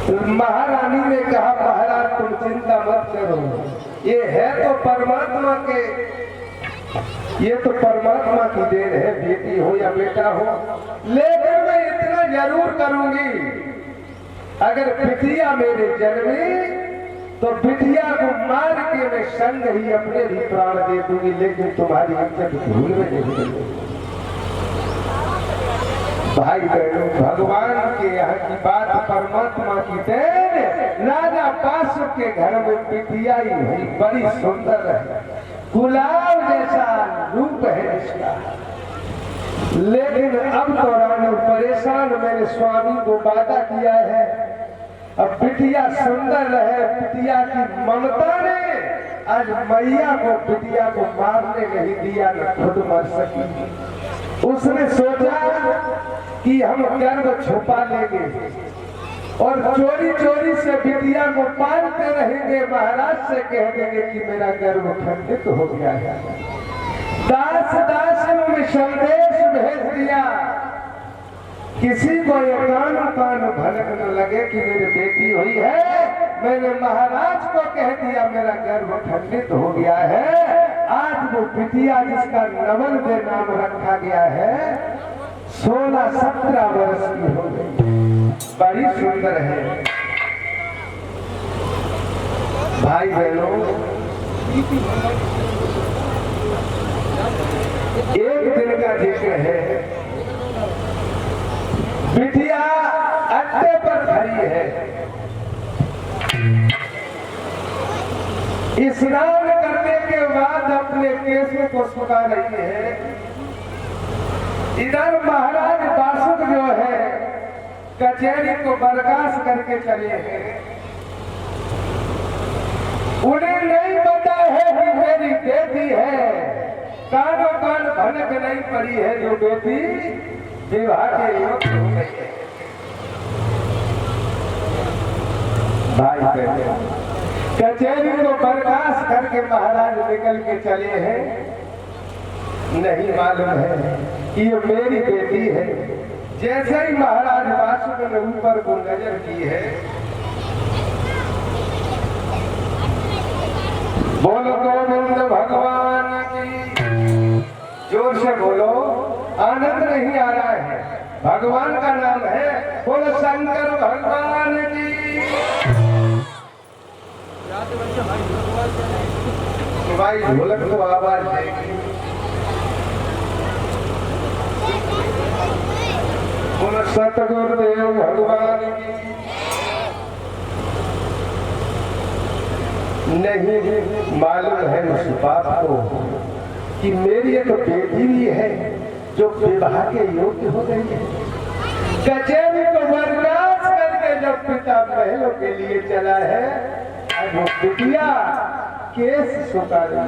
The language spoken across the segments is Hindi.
महारानी ने कहा महाराज तुम चिंता मत करो, ये है तो परमात्मा के, ये तो परमात्मा की देन है, बेटी हो या बेटा हो। लेकिन मैं इतना जरूर करूंगी, अगर बिटिया मेरे जन्मी तो बिटिया को मार के मैं संग ही अपने भी प्राण दे दूंगी, लेकिन तुम्हारी इज्जत भूल में नहीं दूंगी। भाई बहनों, भगवान के यहाँ की बात, परमात्मा की देन। राजा पाशु के घर में बिटिया ही हुई, बड़ी सुंदर है, गुलाब जैसा रूप है इसका। लेकिन अब तो रानी परेशान, मेरे स्वामी को वादा किया है, अब बिटिया सुंदर रहे। बिटिया की ममता ने आज मैया को बिटिया को मारने नहीं दिया, न खुद मर सकी। उसने सोचा कि हम गर्भ छुपा लेंगे और चोरी चोरी से बिटिया को पालते रहेंगे, महाराज से कह देंगे कि मेरा गर्भ खंडित हो गया है। दास दासियों में संदेश भेज दिया, किसी को ये कान भनक न लगे कि मेरी बेटी हुई है। मैंने महाराज को कह दिया मेरा गर्भ खंडित हो गया है। आज वो बिटिया जिसका नवल दे नाम रखा गया है, 16-17 वर्ष की हो गई, बड़ी सुंदर है। भाई बहनों, एक दिन का जिक्र है, बिटिया अड्डे पर खड़ी है, स्नान करने के बाद अपने केस को सुखा रही है। इधर महाराज बासुक जो है कचहरी को बर्खास्त करके चले हैं। उन्हें नहीं पता है कि मेरी बेटी है, कानों कान भनक नहीं पड़ी है, जो बेटी विवाह के योग्य हो गई है। भाई बहन, कचहरी को बर्खास्त करके महाराज निकल के चले हैं। नहीं मालूम है कि ये मेरी बेटी है। जैसे ही महाराज बासुक ने ऊपर को नजर की है, बोलो गोविंद भगवान की, जोर से बोलो, आनंद नहीं आ रहा है, भगवान का नाम है, बोलो शंकर भगवान की। भाई ढोलक तो आवाज देगी, बोलो सतगुरुदेव भगवान की। नहीं मालूम है उस बाप को कि मेरी एक बेटी भी है जो विवाह के योग्य हो गई है। कचहरी को बर्खास्त करके जब पिता महलों के लिए चला है, अब वो बिटिया केस सुखा रही।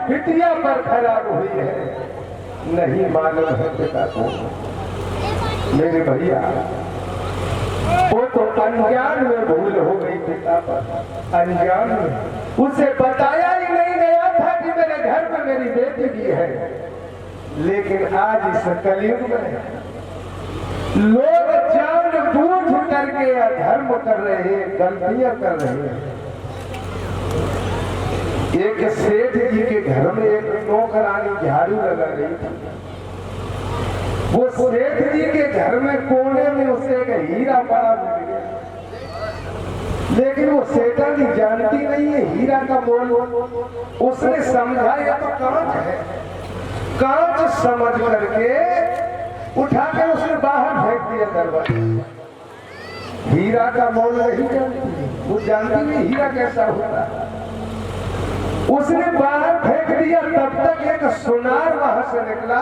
बिटिया पर खराब हुई है, नहीं मालूम है पिता को। मेरे भैया वो तो अनजान में भूल हो गई पिता पर, अनजान में उसे बताया ही नहीं गया था कि मेरे घर में मेरी बेटी भी है। लेकिन आज इस कलयुग में लोग जानबूझ करके अधर्म कर रहे हैं, गलतियां कर रहे हैं। एक सेठ जी के घर में एक नौकरानी झाड़ू लगा रही थी। वो सेठ जी के घर में कोने में उसे एक हीरा पड़ा मिल गया, लेकिन वो सेठानी जानती नहीं है हीरा का मोल। उसने समझा ये तो कांच है, कांच समझ करके उठा के उसने बाहर फेंक दिया दरवाजे। हीरा का मोल नहीं जानती, वो जानती नहीं हीरा कैसा होता है। उसने बाहर फेंक दिया, तब तक एक सुनार वहां से निकला।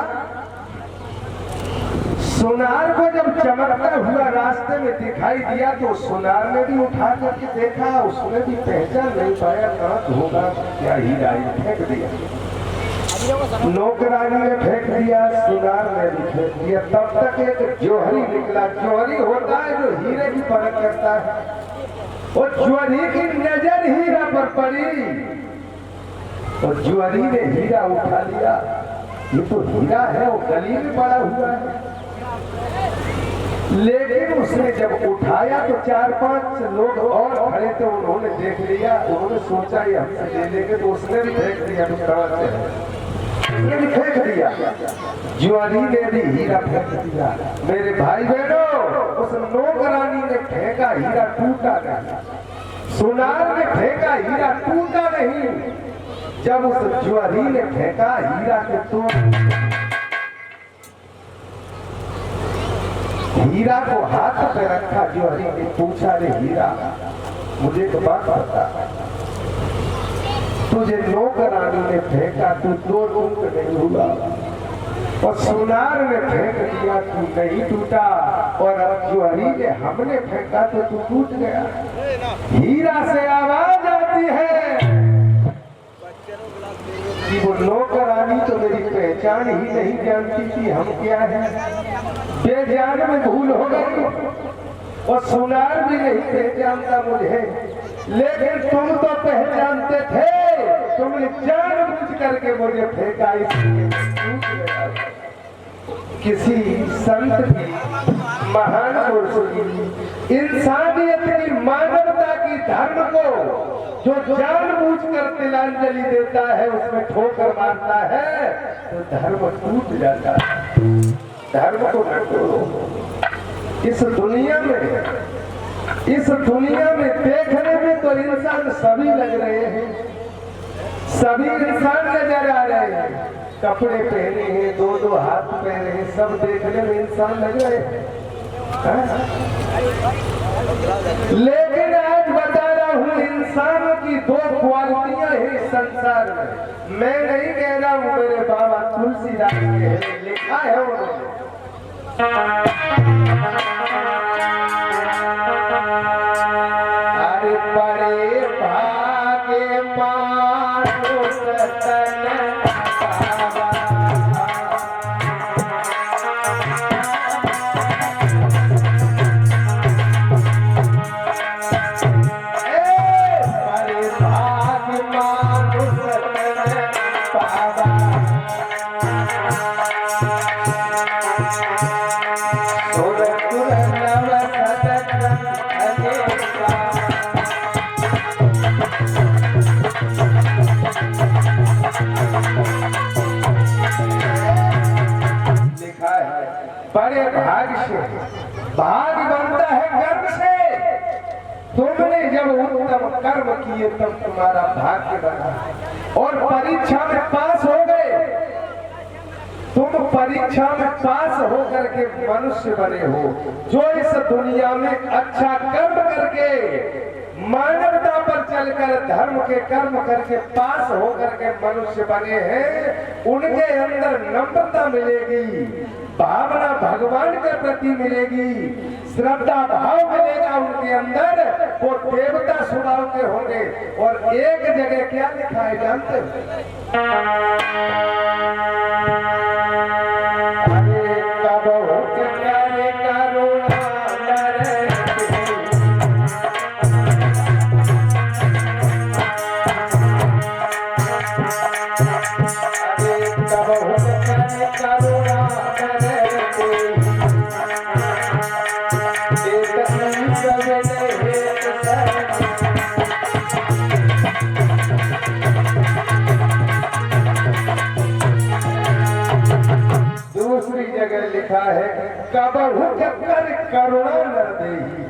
सुनार को जब चमकता हुआ रास्ते में दिखाई दिया तो सुनार ने भी उठा करके देखा, उसने भी पहचान नहीं पाया कहाँ होगा क्या हीरा, फेंक दिया। नौकरानी ने फेंक दिया, सुनार ने भी फेंक दिया। तब तक एक जोहरी निकला। जोहरी होता है जो हीरे की परख करता है। और जोहरी की नजर हीरा पर पड़ी और जोहरी ने हीरा उठा लिया। ये तो हीरा है, वो गली में पड़ा हुआ है। लेकिन उसने जब उठाया तो 4-5 लोग और खड़े थे, उन्होंने देख लिया, उन्होंने सोचा ये हमसे ले लेंगे, तो उसने भी फेंक दिया। तो कहां से भी फेंक दिया, जुआरी ने भी हीरा फेंक दिया। मेरे भाई बहनों, उस नौकरानी ने फेंका, हीरा टूटा नहीं। सुनार ने फेंका, हीरा टूटा नहीं। जब उस जुआरी ने फेंका, हीरा के तोड़ हीरा को हाथ पे रखा। जोहरी ने पूछा, रे हीरा, मुझे तो बात बता, तुझे नौकरानी ने फेंका, तू 2 टूट नहीं हुआ, और सुनार ने फेंक दिया, तू नहीं टूटा, और अब जोहरी ने हमने फेंका तो तू टूट गया। हीरा से आवाज आती है कि वो नौकरानी तो मेरी पहचान ही नहीं जानती थी, हम क्या है, बेजान में भूल हो गई। और सुनार भी नहीं पहचानता मुझे, लेकिन तुम तो पहचानते थे, तुमने जानबूझ करके मुझे फेंका। किसी संत की, महान पुरुष की, इंसानियत की, मानवता की, धर्म को जो जानबूझ कर तिलांजलि देता है, उसमें ठोकर मारता है तो धर्म टूट जाता है। धर्म को न तोड़ो। इस दुनिया में देखने में तो इंसान सभी लग रहे हैं, सभी इंसान नजर आ रहे हैं, कपड़े पहने हैं, 2-2 हाथ पहने हैं, सब देखने में इंसान लग रहे हैं। लेकिन आज बता रहा हूँ, इंसानों की 2 क्वालिटियां हैं संसार में। मैं नहीं कह रहा हूँ, मेरे बाबा तुलसीदास ने लिखा है उन्होंने। अरे बड़े भागे मानुष तन पावा, बड़े भाग मानुष तन पावा, बड़े भाग से भाग बनता है कर्म से। तुमने जब उत्तम कर्म किए तब तुम्हारा भाग्य बना और परीक्षा में पास हो गए। तुम परीक्षा में पास होकर के मनुष्य बने हो, जो इस दुनिया में अच्छा कर्म करके, मानवता पर चलकर धर्म के कर्म करके पास होकर के मनुष्य बने हैं। उनके अंदर नम्रता मिलेगी, भावना भगवान के प्रति मिलेगी, श्रद्धा भाव मिलेगा उनके अंदर, वो देवता स्वभाव के होंगे। और एक जगह क्या लिखा है जानते हो? अरे कबहू के प्यारे करुणा दूसरी जगह लिखा है कबहू कर करुणा न देही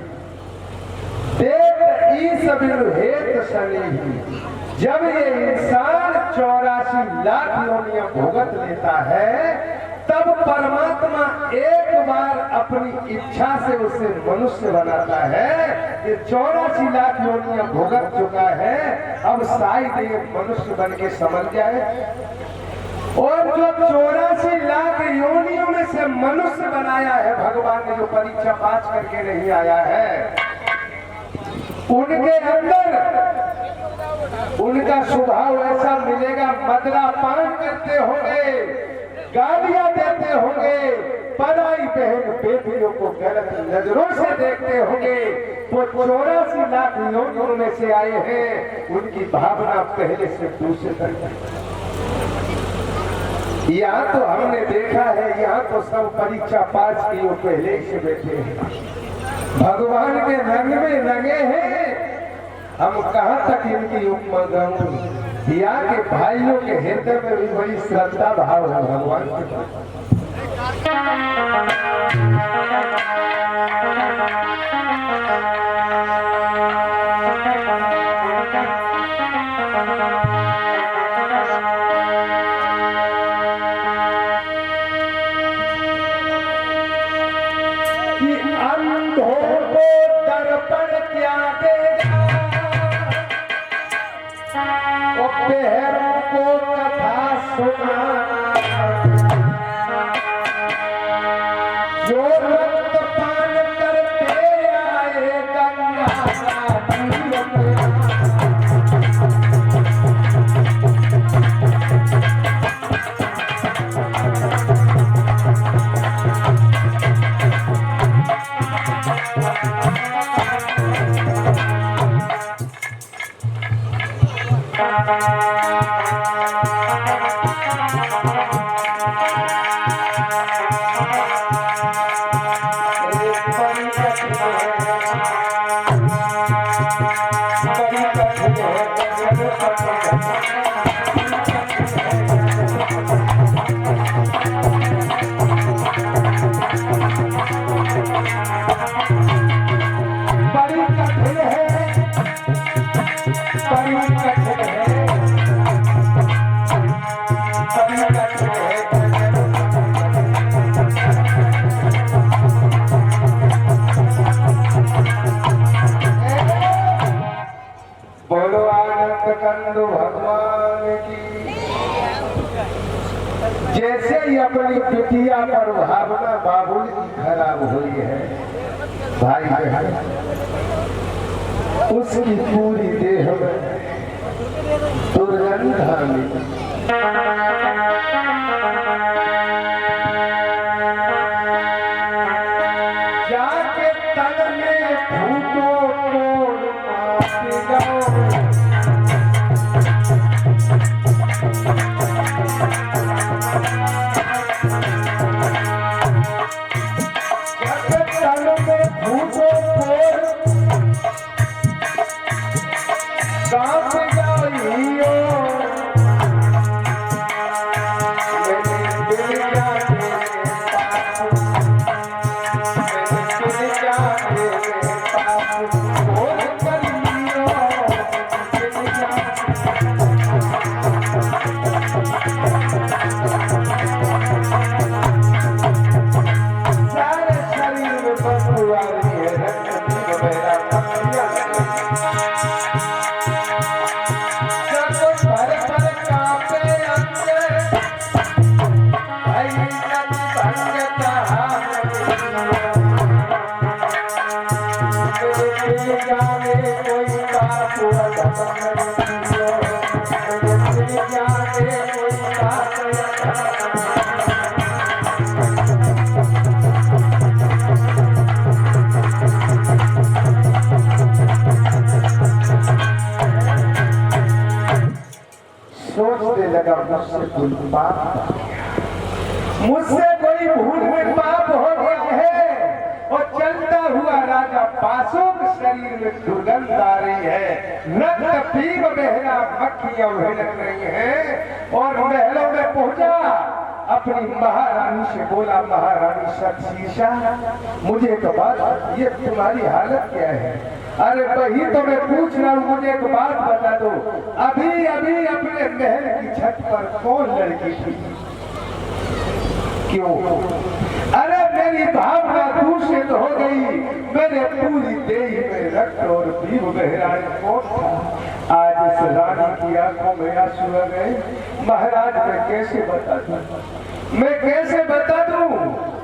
देव ईस बिनु हेत सनेही। जब ये इंसान 84 लाख योनियां भुगत लेता है तब परमात्मा एक बार अपनी इच्छा से उसे मनुष्य बनाता है। ये 84 लाख योनियां भुगत चुका है, अब शायद ये मनुष्य बन के समझ जाए। और जो 84 लाख योनियों में से मनुष्य बनाया है भगवान ने, जो परीक्षा पास करके नहीं आया है, उनके अंदर उनका स्वभाव ऐसा मिलेगा, मदरा पान करते होंगे, गालियां देते होंगे, पराई बहन बेटियों को गलत नजरों से देखते होंगे। वो 84 लाख योनियों में से आए हैं, उनकी भावना पहले से दूसरे तक। यहाँ तो हमने देखा है, यहाँ तो सब परीक्षा पास की वो पहले से बैठे हैं, भगवान के रंग में रंगे हैं। हम कहाँ तक इनकी उपमा गाऊं? यहाँ के भाइयों के हृदय में भी बड़ी श्रद्धा भाव है भगवान के कि अंधों को दर्पण क्या देगा, बहरों को कथा सुनाना, जो रक्त पान करते आए गंगा कंदो भगवान की। जैसे ही अपनी बिटिया पर भावना बाबुल की खराब हुई है भाई बहन, उसकी पूरी देह में दुर्गंध आनी, जाके तन में फूटो सोचने लगा मुझसे कोई पाप, मुझसे कोई भूल में पाप हो गया है। और चलता हुआ राजा पासों के शरीर में दुर्गंध आ रही है, नग्न पीप बहरा मक्खियां उड़क रही हैं। और महलों में पहुंचा, अपनी महारानी से बोला, महारानी सतशीषा, मुझे तो बात, ये तुम्हारी हालत क्या है? अरे वही तो मैं पूछ रहा हूँ, मुझे एक बात बता दो, अभी अभी अपने महल की छत पर कौन लड़की थी? क्यों? अरे मेरी भावना दूषित हो गई, मेरे पूरी देह में रक्त और पीप बह रहा है, कौन था? आज इस रानी की आंखों में आंसू आ गए। महाराज मैं कैसे बता दूं, मैं कैसे बता दूं?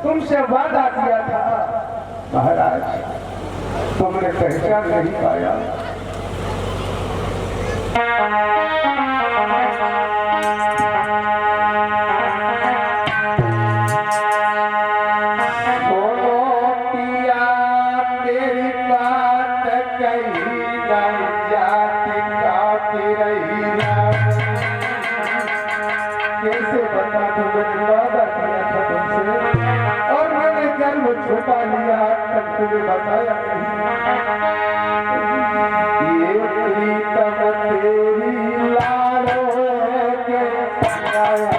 तुमसे वादा किया था महाराज, तुमने पहचान नहीं पाया। कैसे बता दूं, मैंने वादा किया था तुमसे और मैंने जन्म छुपा लिया, आज तक तुम्हें बताया नहीं। ये प्रीतम तेरी लाड़ो के आया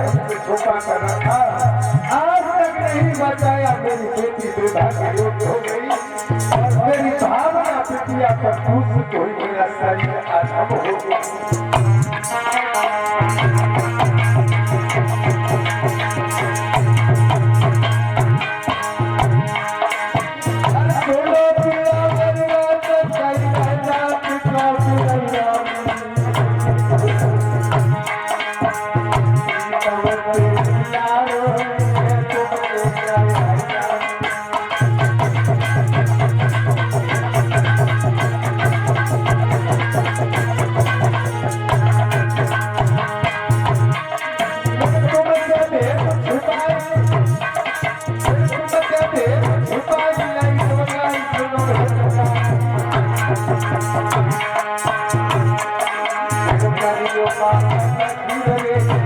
तुझे छुपा कर रखा, आज तक नहीं बताया। मेरी बेटी दुर्भाग्य योग्य हो गई और मेरी भावना पिटिया पर दूषित हुई, मेरा शरीर अधम हो गया। Thank you.